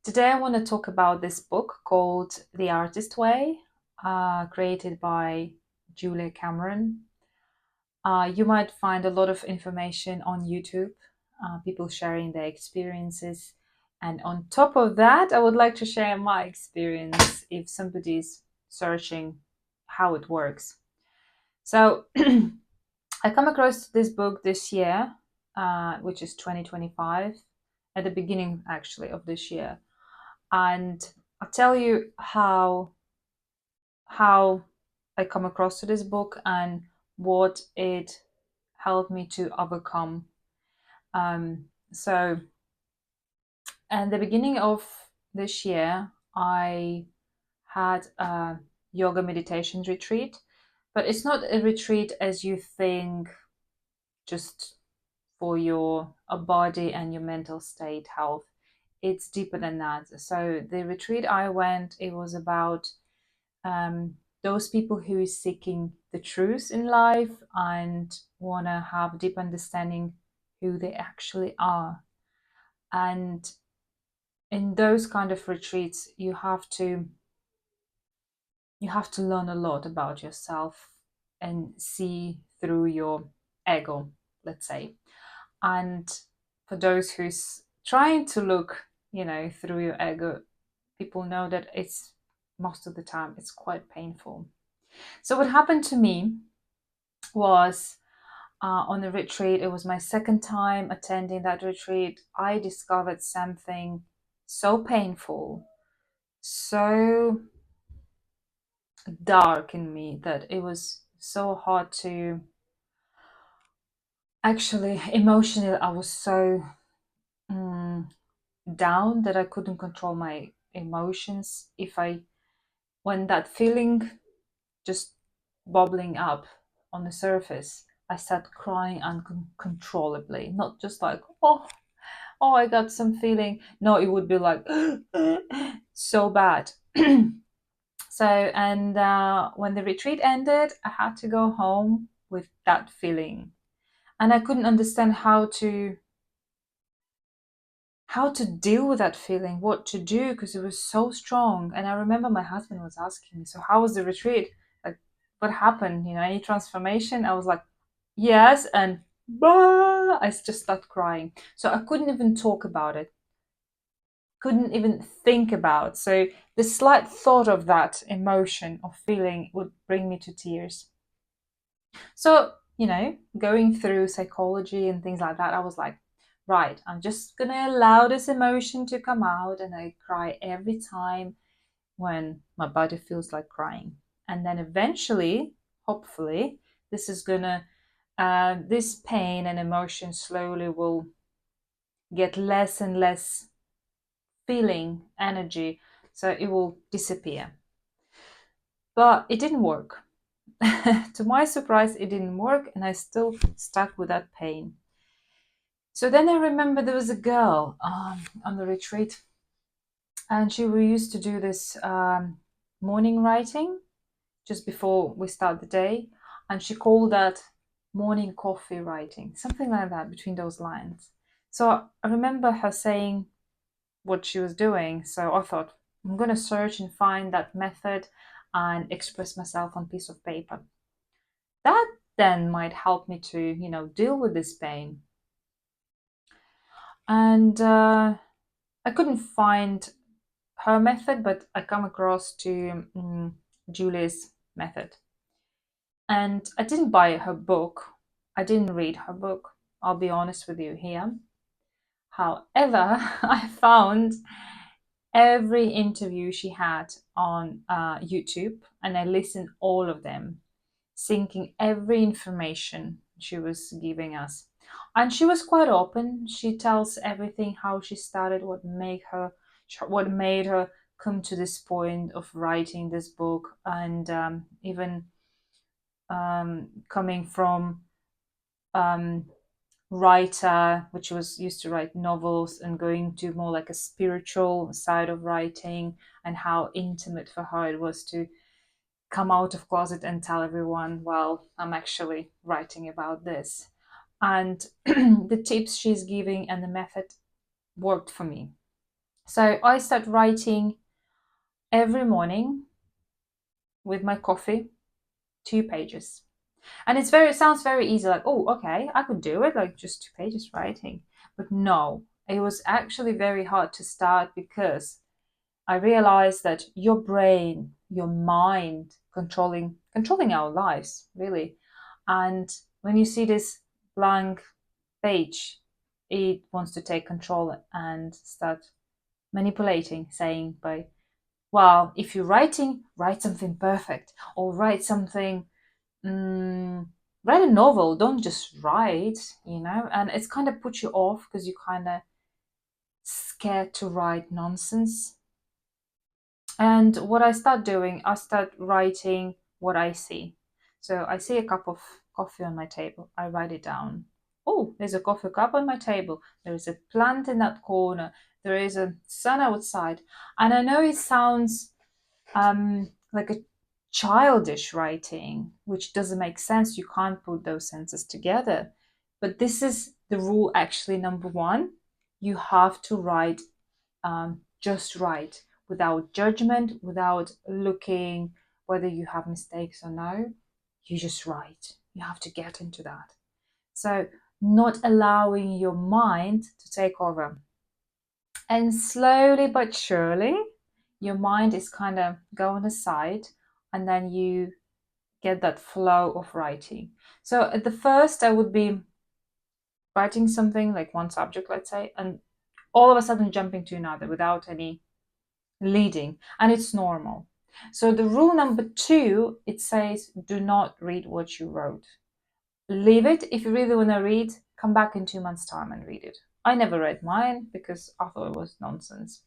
Today, I want to talk about this book called The Artist Way, created by Julia Cameron. You might find a lot of information on YouTube, people sharing their experiences. And on top of that, I would like to share my experience if somebody's searching how it works. So, I come across this book this year, which is 2025, at the beginning actually of this year. And I'll tell you how I come across to this book and what it helped me to overcome. So, at the beginning of this year, I had a yoga meditation retreat, but it's not a retreat as you think, just for your body and your mental state health. It's deeper than that. So the retreat I went, it was about those people who is seeking the truth in life and want to have deep understanding who they actually are. And in those kind of retreats, you have to learn a lot about yourself and see through your ego, let's say. And for those who's trying to look, through your ego, people know that it's most of the time it's quite painful. So what happened to me was on the retreat. It was my second time attending that retreat. I discovered something so painful, so dark in me that it was so hard to actually emotionally. I was so mm, down that I couldn't control my emotions. If I when that feeling just bubbling up on the surface, I started crying uncontrollably. Not just like, oh, I got some feeling. No, it would be like so bad. So, and when the retreat ended, I had to go home with that feeling, and I couldn't understand how to deal with that feeling, what to do, because it was so strong. And I remember my husband was asking me, "So how was the retreat? Like, what happened? Any transformation?" I was like, "Yes," and bah, I just started crying. So I couldn't even talk about it, couldn't even think about. So the slight thought of that emotion or feeling would bring me to tears. So, going through psychology and things like that, I was like, right, I'm just gonna allow this emotion to come out, and I cry every time when my body feels like crying. And then eventually, hopefully, this is gonna, this pain and emotion slowly will get less and less feeling energy, so it will disappear. But it didn't work. To my surprise, it didn't work, and I still stuck with that pain. So then I remember there was a girl on the retreat, and she we used to do this morning writing just before we start the day, and she called that morning coffee writing, something like that, between those lines. So I remember her saying what she was doing. So I thought, I'm going to search and find that method and express myself on piece of paper. That then might help me to, deal with this pain. And I couldn't find her method, but I come across to Julie's method. And I didn't buy her book. I didn't read her book. I'll be honest with you here. However, I found every interview she had on YouTube, and I listened all of them, sinking every information she was giving us. And she was quite open. She tells everything, how she started, what made her come to this point of writing this book, and even coming from um, writer, which was used to write novels, and going to more like a spiritual side of writing, and how intimate for her it was to come out of closet and tell everyone, well, I'm actually writing about this. And the tips she's giving and the method worked for me. So I start writing every morning with my coffee, 2 pages. And it sounds very easy, like, oh, okay, I could do it, like just 2 pages writing. But no, it was actually very hard to start because I realized that your brain, your mind controlling our lives, really. And when you see this blank page, it wants to take control and start manipulating, saying by, well, if you're writing, write something perfect or write something, mm, write a novel, don't just write, and it's kind of put you off because you're kind of scared to write nonsense. And what I start doing, I start writing what I see. So I see a cup of coffee on my table. I write it down. Oh, there's a coffee cup on my table. There is a plant in that corner. There is a sun outside. And I know it sounds like a childish writing, which doesn't make sense. You can't put those sentences together. But this is the rule, actually, number one. You have to write just right, without judgment, without looking whether you have mistakes or no. You just write. You have to get into that. So, not allowing your mind to take over. And slowly but surely, your mind is kind of going aside, and then you get that flow of writing. So, at the first, I would be writing something like one subject, let's say, and all of a sudden jumping to another without any leading, and it's normal. So the rule number two, it says, do not read what you wrote. Leave it. If you really want to read, come back in 2 months time and read it. I never read mine because I thought it was nonsense.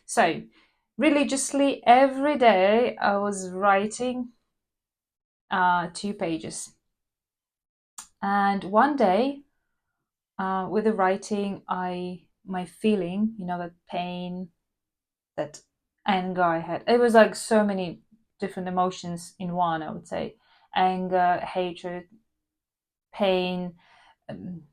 So religiously every day I was writing 2 pages, and one day with the writing, my feeling, that pain, that anger I had. It was like so many different emotions in one, I would say. Anger, hatred, pain, um,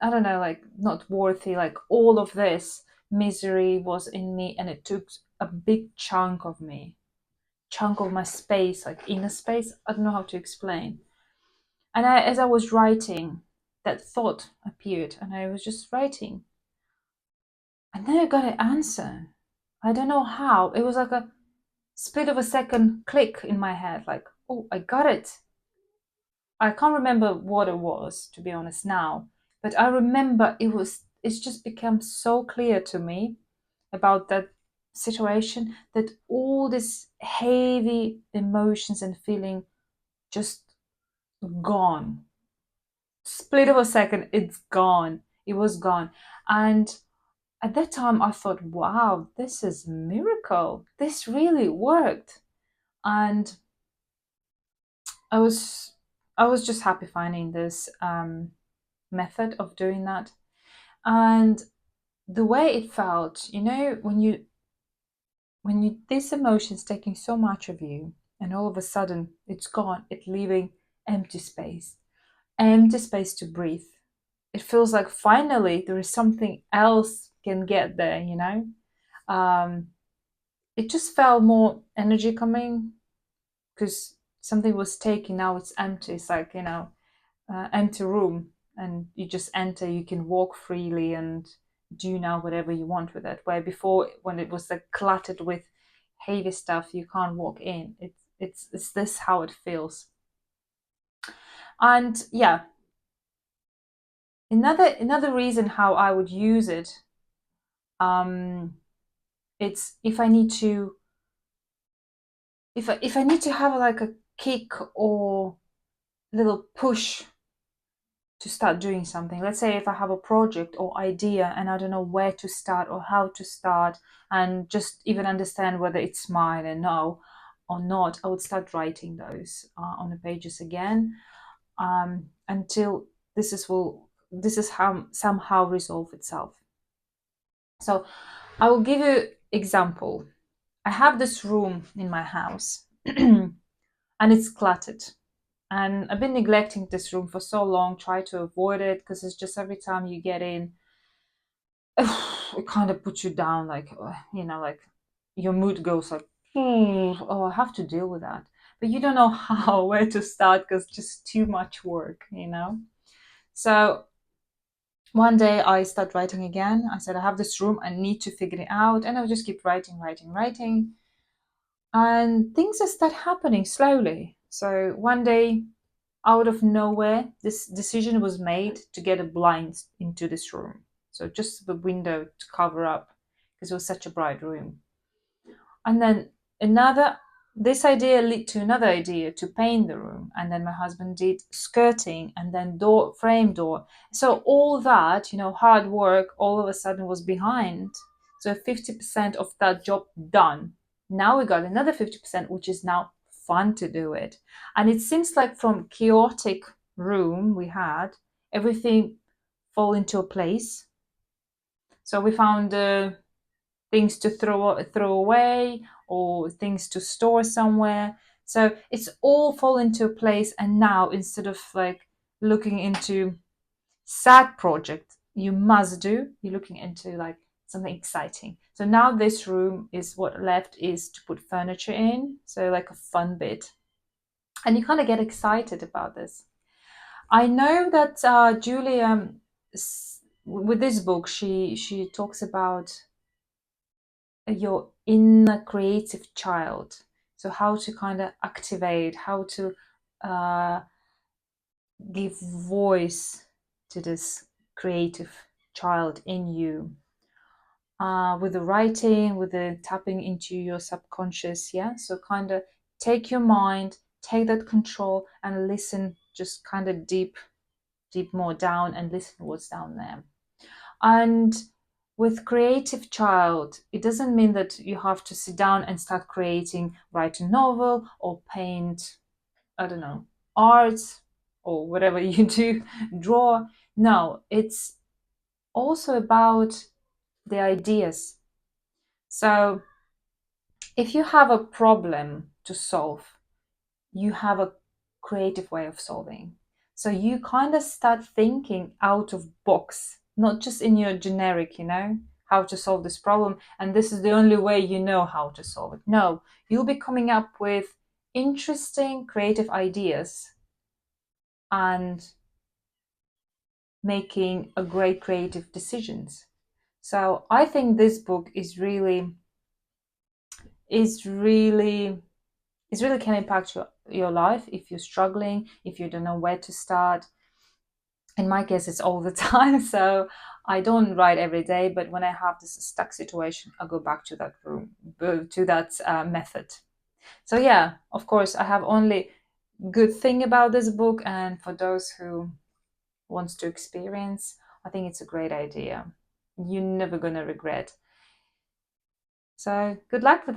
I don't know, like not worthy, like all of this misery was in me, and it took a big chunk of my space, like inner space. I don't know how to explain. And as I was writing, that thought appeared, and I was just writing. And then I got an answer. I don't know how. It was like a split of a second click in my head, like, oh, I got it. I can't remember what it was, to be honest, now, but I remember it's just become so clear to me about that situation, that all this heavy emotions and feeling just gone. Split of a second, it's gone. It was gone. And at that time I thought, wow, this is a miracle. This really worked. And I was I was just happy finding this method of doing that, and the way it felt. When you this emotion's taking so much of you, and all of a sudden it's gone. It's leaving empty space to breathe. It feels like finally there is something else can get there. Um, it just felt more energy coming because something was taken. Now it's empty. It's like empty room, and you just enter, you can walk freely and do now whatever you want with it, where before, when it was like cluttered with heavy stuff, you can't walk in. It's this how it feels. And yeah, another reason how I would use it, um it's if I need to have like a kick or little push to start doing something. Let's say if I have a project or idea and I don't know where to start or how to start, and just even understand whether it's mine and no or not, I would start writing those on the pages again, until this is how somehow resolve itself. So I will give you example. I have this room in my house and it's cluttered, and I've been neglecting this room for so long, try to avoid it because it's just every time you get in, it kind of puts you down, like, like your mood goes like, oh, I have to deal with that. But you don't know how, where to start, because just too much work. So one day I start writing again. I said, I have this room, I need to figure it out. And I would just keep writing, writing, writing. And things just start happening slowly. So one day, out of nowhere, this decision was made to get a blind into this room. So just the window to cover up, because it was such a bright room. And then this idea led to another idea to paint the room. And then my husband did skirting and then frame door. So all that, hard work all of a sudden was behind. So 50% of that job done. Now we got another 50%, which is now fun to do it. And it seems like from chaotic room we had, everything fall into a place. So we found things to throw away or things to store somewhere. So it's all fall into place. And now, instead of like looking into sad project you must do, you're looking into like something exciting. So now this room is what left is to put furniture in, so like a fun bit, and you kind of get excited about this. I know that Julia, with this book, she talks about your inner creative child. So how to kind of activate, how to uh, give voice to this creative child in you. With the writing, with the tapping into your subconscious, yeah. So kind of take your mind, take that control, and listen, just kind of deep more down, and listen what's down there. And with creative child, it doesn't mean that you have to sit down and start creating, write a novel or paint, I don't know, art or whatever you do, draw. No, it's also about the ideas. So if you have a problem to solve, you have a creative way of solving. So you kind of start thinking out of box, not just in your generic, how to solve this problem. And this is the only way you know how to solve it. No, you'll be coming up with interesting creative ideas and making a great creative decisions. So I think this book is really can impact your life if you're struggling, if you don't know where to start. In my case, it's all the time. So I don't write every day, but when I have this stuck situation, I go back to that room, to that method. So yeah, of course, I have only good thing about this book, and for those who wants to experience, I think it's a great idea. You're never gonna regret. So good luck with that.